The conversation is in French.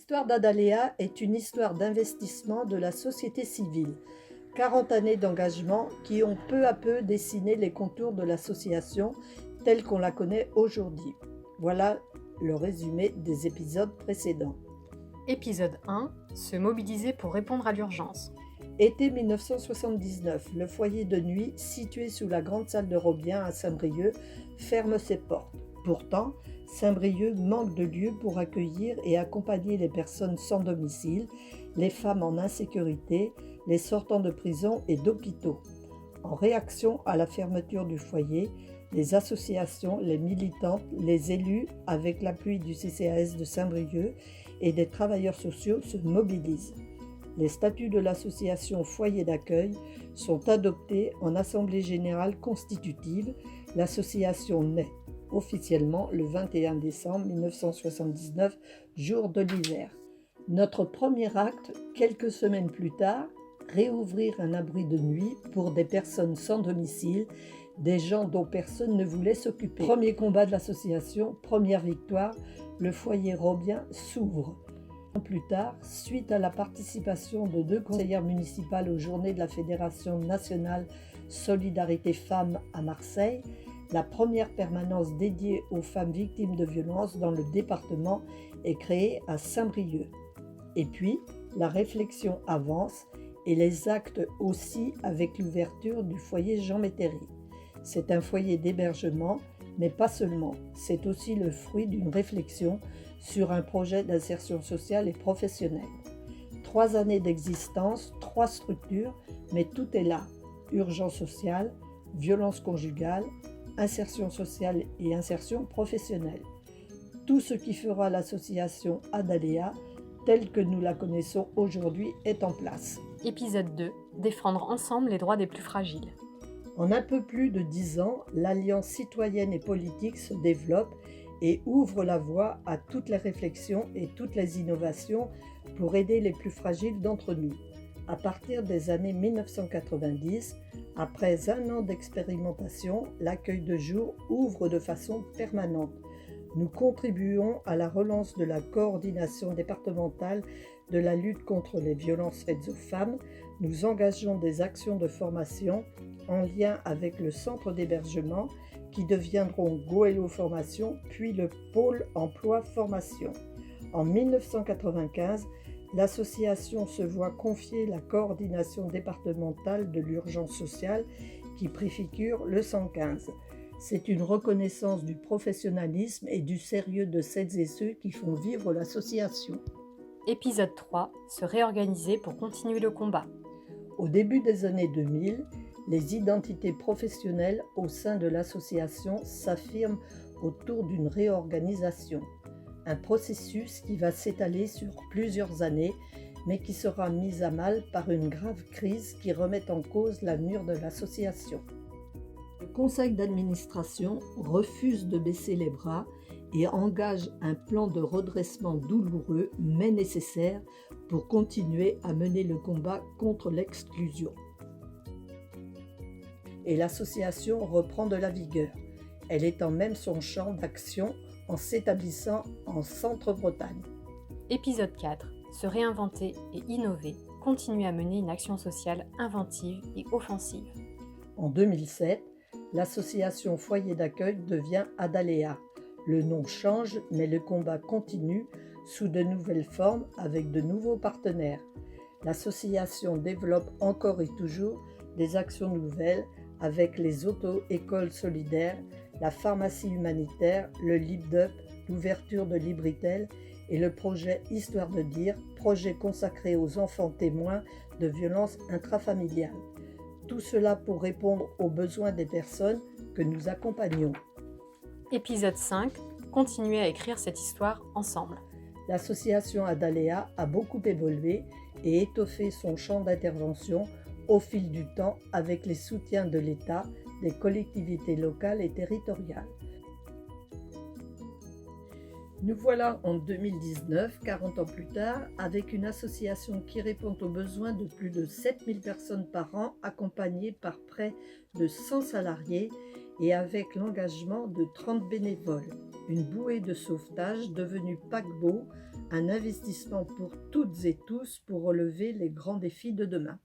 L'histoire d'Adaléa est une histoire d'investissement de la société civile. 40 années d'engagement qui ont peu à peu dessiné les contours de l'association telle qu'on la connaît aujourd'hui. Voilà le résumé des épisodes précédents. Épisode 1. Se mobiliser pour répondre à l'urgence. Été 1979, le foyer de nuit, situé sous la grande salle de Robiens à Saint-Brieuc, ferme ses portes. Pourtant, Saint-Brieuc manque de lieux pour accueillir et accompagner les personnes sans domicile, les femmes en insécurité, les sortants de prison et d'hôpitaux. En réaction à la fermeture du foyer, les associations, les militantes, les élus, avec l'appui du CCAS de Saint-Brieuc et des travailleurs sociaux, se mobilisent. Les statuts de l'association Foyer d'accueil sont adoptés en Assemblée générale constitutive. L'association naît officiellement le 21 décembre 1979, jour de l'hiver. Notre premier acte, quelques semaines plus tard, réouvrir un abri de nuit pour des personnes sans domicile, des gens dont personne ne voulait s'occuper. Premier combat de l'association, première victoire, le foyer Robiens s'ouvre. Plus tard, suite à la participation de 2 conseillères municipales aux Journées de la Fédération nationale Solidarité Femmes à Marseille, la première permanence dédiée aux femmes victimes de violences dans le département est créée à Saint-Brieuc. Et puis, la réflexion avance et les actes aussi avec l'ouverture du foyer Jean Métairie. C'est un foyer d'hébergement, mais pas seulement. C'est aussi le fruit d'une réflexion sur un projet d'insertion sociale et professionnelle. 3 années d'existence, 3 structures, mais tout est là. Urgence sociale, violence conjugale, insertion sociale et insertion professionnelle. Tout ce qui fera l'association Adaléa, telle que nous la connaissons aujourd'hui, est en place. Épisode 2. Défendre ensemble les droits des plus fragiles. En un peu plus de 10 ans, l'Alliance citoyenne et politique se développe et ouvre la voie à toutes les réflexions et toutes les innovations pour aider les plus fragiles d'entre nous. À partir des années 1990, après 1 an d'expérimentation, l'accueil de jour ouvre de façon permanente. Nous contribuons à la relance de la coordination départementale de la lutte contre les violences faites aux femmes. Nous engageons des actions de formation en lien avec le centre d'hébergement qui deviendront Goëlo Formation, puis le pôle emploi formation. En 1995, l'association se voit confier la coordination départementale de l'urgence sociale qui préfigure le 115. C'est une reconnaissance du professionnalisme et du sérieux de celles et ceux qui font vivre l'association. Épisode 3. Se réorganiser pour continuer le combat. Au début des années 2000, les identités professionnelles au sein de l'association s'affirment autour d'une réorganisation. Un processus qui va s'étaler sur plusieurs années, mais qui sera mis à mal par une grave crise qui remet en cause l'avenir de l'association. Le conseil d'administration refuse de baisser les bras et engage un plan de redressement douloureux mais nécessaire pour continuer à mener le combat contre l'exclusion. Et l'association reprend de la vigueur. Elle étend même son champ d'action en s'établissant en Centre-Bretagne. Épisode 4. Se réinventer et innover. Continuer à mener une action sociale inventive et offensive. En 2007, l'association Foyer d'accueil devient Adaléa. Le nom change, mais le combat continue sous de nouvelles formes avec de nouveaux partenaires. L'association développe encore et toujours des actions nouvelles avec les auto-écoles solidaires, la pharmacie humanitaire, le LibDup, l'ouverture de Libritel et le projet Histoire de dire, projet consacré aux enfants témoins de violences intrafamiliales. Tout cela pour répondre aux besoins des personnes que nous accompagnons. Épisode 5. Continuer à écrire cette histoire ensemble. L'association Adaléa a beaucoup évolué et étoffé son champ d'intervention au fil du temps avec les soutiens de l'État, des collectivités locales et territoriales. Nous voilà en 2019, 40 ans plus tard, avec une association qui répond aux besoins de plus de 7000 personnes par an, accompagnée par près de 100 salariés et avec l'engagement de 30 bénévoles. Une bouée de sauvetage devenue paquebot, un investissement pour toutes et tous pour relever les grands défis de demain.